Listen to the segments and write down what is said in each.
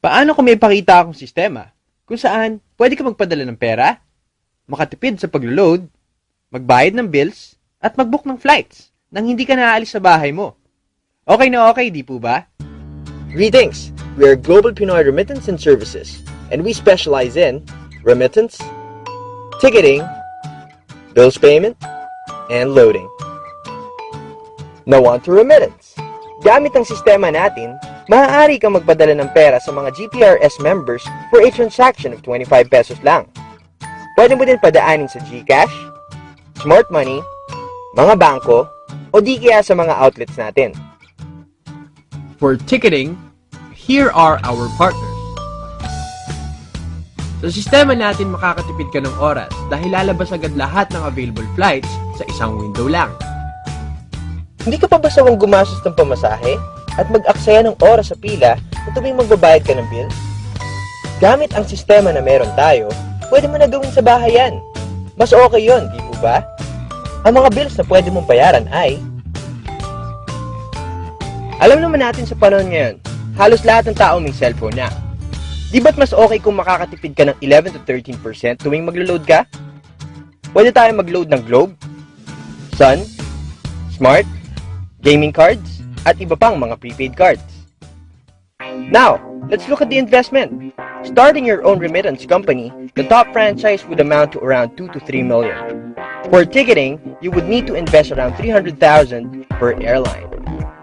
Paano kung may pakita akong sistema kung saan pwede ka magpadala ng pera, makatipid sa paglo-load, magbayad ng bills, at mag-book ng flights nang hindi ka naaalis sa bahay mo? Okay na okay, di po ba? Greetings! We are Global Pinoy Remittance and Services, and we specialize in remittance, ticketing, bills payment, and loading. Now on to remittance. Gamit ang sistema natin, maaari kang magpadala ng pera sa mga GPRS members for a transaction of 25 pesos lang. Pwede mo din padaanin sa GCash, Smart Money, mga bangko, o di kaya sa mga outlets natin. For ticketing, here are our partners. Sa sistema natin, makakatipid ka ng oras dahil lalabas agad lahat ng available flights sa isang window lang. Hindi ka pa ba sawang gumastos ng pamasahe at mag-aksaya ng oras sa pila na tuwing magbabayad ka ng bill? Gamit ang sistema na meron tayo, pwede mo na gawin sa bahay yan. Mas okay yon, di po ba? Ang mga bills na pwede mong bayaran ay... Alam naman natin sa panahon ngayon, halos lahat ng tao may cellphone na. Di ba't mas okay kung makakatipid ka ng 11 to 13% tuwing maglo-load ka? Pwede tayo mag-load ng Globe, Sun, Smart, gaming cards, at iba pang mga prepaid cards. Now, let's look at the investment. Starting your own remittance company, the top franchise would amount to around 2 to 3 million. For ticketing, you would need to invest around 300,000 per airline.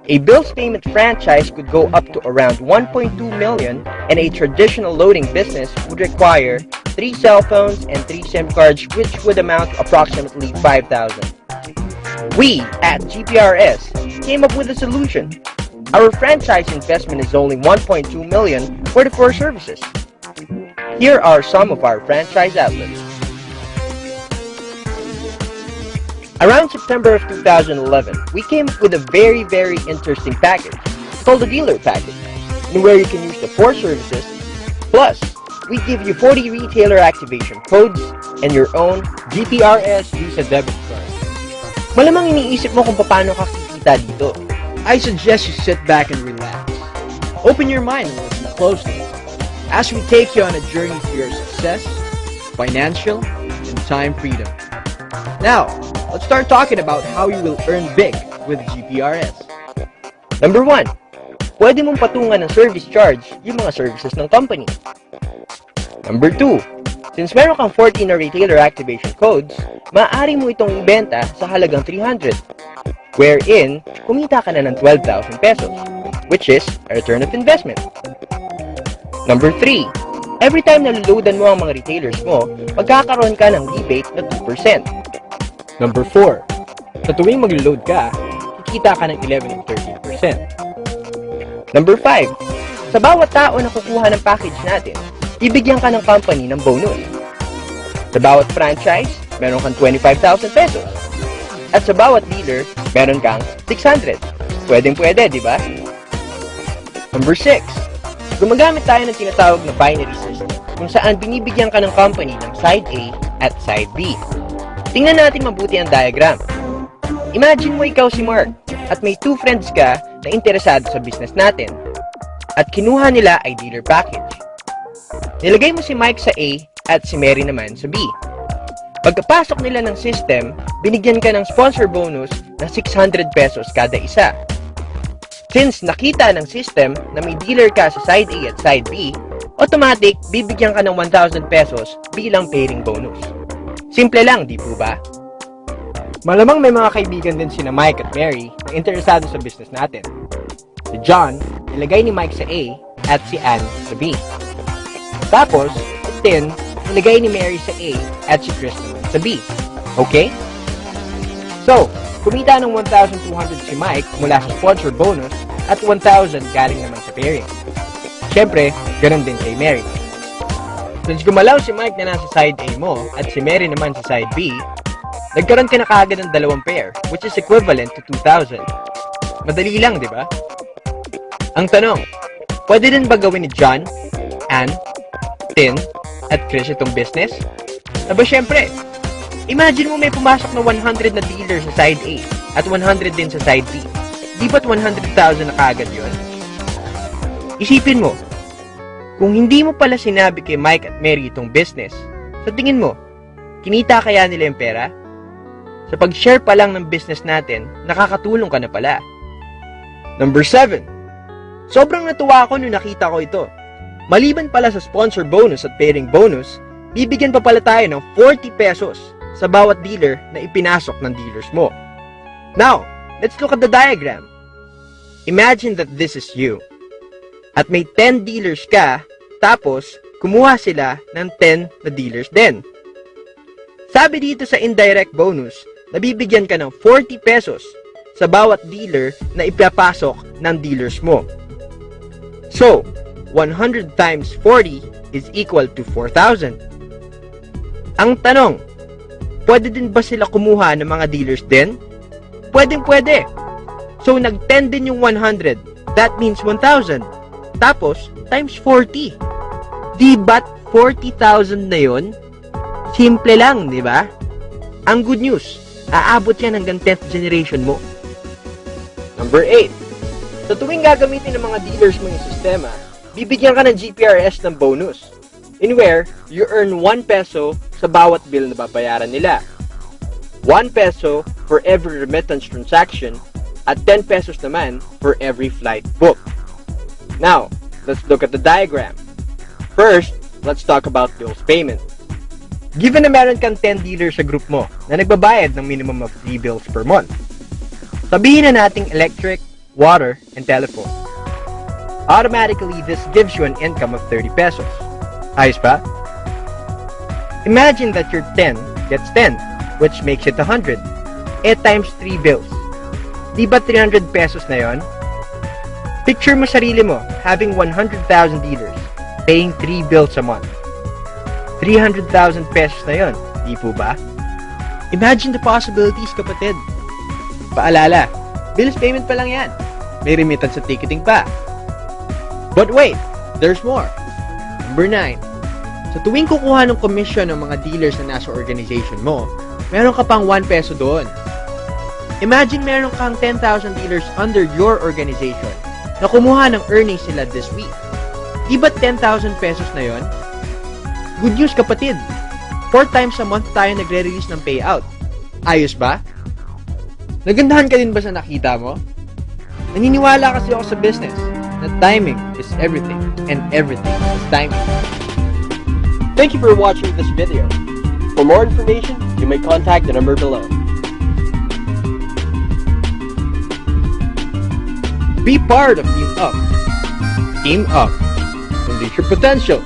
A bills payment franchise could go up to around 1.2 million, and a traditional loading business would require 3 cell phones and 3 SIM cards, which would amount to approximately 5,000. We, at GPRS, came up with a solution. Our franchise investment is only 1.2 million for the 4 services. Here are some of our franchise outlets. Around September of 2011, we came up with a very interesting package called the dealer package, where you can use the 4 services, plus we give you 40 retailer activation codes and your own GPRS Visa debit card. Malamang iniisip mo kung paano ka kikita dito. I suggest you sit back and relax. Open your mind and listen closely as we take you on a journey to your success, financial, and time freedom. Now, let's start talking about how you will earn big with GPRS. Number 1, pwede mong patungan ng service charge yung mga services ng company. Number 2, since meron kang 14 na retailer activation codes, maaari mo itong ibenta sa halagang 300, wherein kumita ka na ng 12,000 pesos, which is a return of investment. Number 3, every time na luludan mo ang mga retailers mo, magkakaroon ka ng rebate na 2%. Number 4, sa tuwing maglo-load ka, kikita ka ng 11 and 13%. Number 5, sa bawat tao na kukuha ng package natin, ibigyan ka ng company ng bonus. Sa bawat franchise, meron kang 25,000 pesos. At sa bawat dealer, meron kang 600. Pwedeng-pwede, di ba? Number 6, gumagamit tayo ng tinatawag na binary system, kung saan binibigyan ka ng company ng side A at side B. Tingnan natin mabuti ang diagram. Imagine mo ikaw si Mark, at may 2 friends ka na interesado sa business natin, at kinuha nila ay dealer package. Nilagay mo si Mike sa A at si Mary naman sa B. Pagkapasok nila ng system, binigyan ka ng sponsor bonus na 600 pesos kada isa. Since nakita ng system na may dealer ka sa side A at side B, automatic bibigyan ka ng 1,000 pesos bilang pairing bonus. Simple lang, di po ba? Malamang may mga kaibigan din sina Mike at Mary na interesado sa business natin. Si John, nilagay ni Mike sa A at si Anne sa B. Tapos, si Tin, nilagay ni Mary sa A at si Chris naman sa B. Okay? So, kumita ng 1,200 si Mike mula sa sponsor bonus at 1,000 galing naman sa pairing. Siyempre, ganun din kay Mary. Since gumalaw si Mike na nasa side A mo at si Mary naman sa side B, nagkaroon ka na kaagad ng 2 pair, which is equivalent to 2,000. Madali lang, di ba? Ang tanong, pwede din ba gawin ni John, Anne, Tin, at Chris itong business? Aba syempre, imagine mo may pumasok na 100 na dealer sa side A at 100 din sa side B. Di ba't 100,000 na kaagad yun? Isipin mo, Kung hindi mo pala sinabi kay Mike at Mary itong business, sa tingin mo, kinita kaya nila yung pera? Sa pag-share pa lang ng business natin, nakakatulong ka na pala. Number 7. Sobrang natuwa ako nung nakita ko ito. Maliban pala sa sponsor bonus at pairing bonus, bibigyan pa pala tayo ng 40 pesos sa bawat dealer na ipinasok ng dealers mo. Now, let's look at the diagram. Imagine that this is you. At may 10 dealers ka, tapos kumuha sila ng 10 na dealers din. Sabi dito sa indirect bonus, nabibigyan ka ng 40 pesos sa bawat dealer na ipapasok ng dealers mo. So, 100 times 40 is equal to 4,000. Ang tanong, pwede din ba sila kumuha ng mga dealers din? Pwede. So, nag-10 din yung 100. That means 1,000. Tapos, times 40. Di ba't 40,000 na yun? Simple lang, di ba? Ang good news, aabot yan hanggang 10th generation mo. Number 8. Sa tuwing gagamitin ng mga dealers mo yung sistema, bibigyan ka ng GPRS ng bonus, in where you earn 1 peso sa bawat bill na babayaran nila. 1 peso for every remittance transaction at 10 pesos naman for every flight booked. Now, let's look at the diagram. First, let's talk about bills payment. Given na meron kang 10 dealers sa group mo na nagbabayad ng minimum of 3 bills per month, sabihin na nating electric, water, and telephone. Automatically, this gives you an income of 30 pesos. Ayos ba? Imagine that your 10 gets 10, which makes it 100. Times 3 bills. Di ba 300 pesos na yon? Picture mo sarili mo having 100,000 dealers, paying 3 bills a month. 300,000 pesos na yon, di po ba? Imagine the possibilities, kapatid. Paalala, bills payment pa lang yan. May remittance sa ticketing pa. But wait, there's more. Number 9. Sa tuwing kukuha ng commission ng mga dealers na nasa organization mo, meron ka pang 1 peso doon. Imagine meron kang 10,000 dealers under your organization na kumuha ng earnings nila this week. Di ba 10,000 pesos na yon? Good news, kapatid. 4 times a month tayo nagre-release ng payout. Ayos ba? Nagandahan ka din ba sa nakita mo? Naniniwala kasi ako sa business na timing is everything and everything is timing. Thank you for watching this video. For more information, you may contact the number below. Be part of Team Up. Team Up. Unleash your potential.